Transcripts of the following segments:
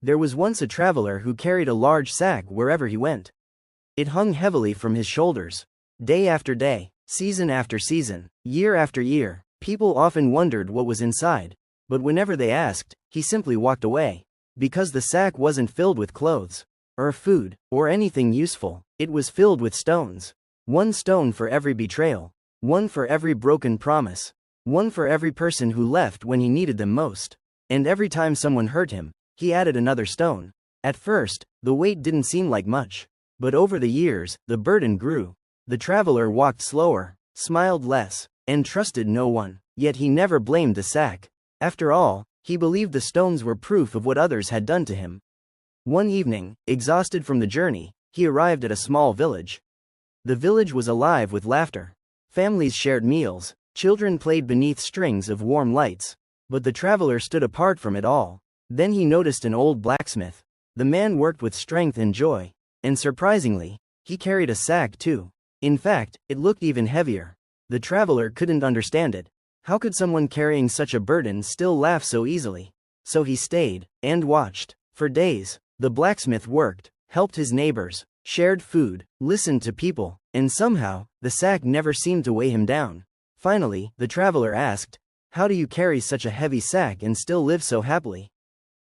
There was once a traveler who carried a large sack wherever he went. It hung heavily from his shoulders. Day after day, season after season, year after year, people often wondered what was inside, but whenever they asked, he simply walked away. Because the sack wasn't filled with clothes, or food, or anything useful, it was filled with stones. One stone for every betrayal, one for every broken promise, one for every person who left when he needed them most. And every time someone hurt him, he added another stone. At first, the weight didn't seem like much. But over the years, the burden grew. The traveler walked slower, smiled less, and trusted no one. Yet he never blamed the sack. After all, he believed the stones were proof of what others had done to him. One evening, exhausted from the journey, he arrived at a small village. The village was alive with laughter. Families shared meals, children played beneath strings of warm lights. But the traveler stood apart from it all. Then he noticed an old blacksmith. The man worked with strength and joy. And surprisingly, he carried a sack too. In fact, it looked even heavier. The traveler couldn't understand it. How could someone carrying such a burden still laugh so easily? So he stayed, and watched. For days, the blacksmith worked, helped his neighbors, shared food, listened to people, and somehow, the sack never seemed to weigh him down. Finally, the traveler asked, "How do you carry such a heavy sack and still live so happily?"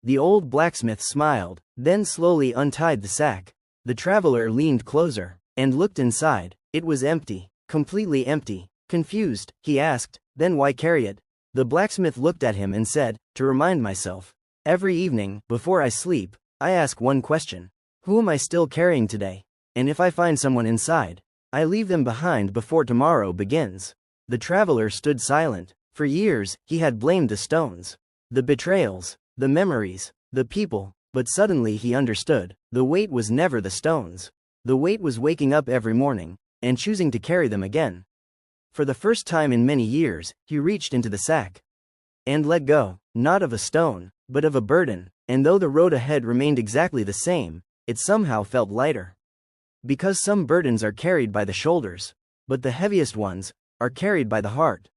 The old blacksmith smiled, then slowly untied the sack. The traveler leaned closer, and looked inside. It was empty, completely empty. Confused, he asked, "Then why carry it?" The blacksmith looked at him and said, "To remind myself. Every evening, before I sleep, I ask one question. Who am I still carrying today? And if I find someone inside, I leave them behind before tomorrow begins." The traveler stood silent. For years, he had blamed the stones, the betrayals, the memories, the people, but suddenly he understood. The weight was never the stones. The weight was waking up every morning, and choosing to carry them again. For the first time in many years, he reached into the sack and let go, not of a stone, but of a burden, and though the road ahead remained exactly the same, it somehow felt lighter. Because some burdens are carried by the shoulders, but the heaviest ones are carried by the heart.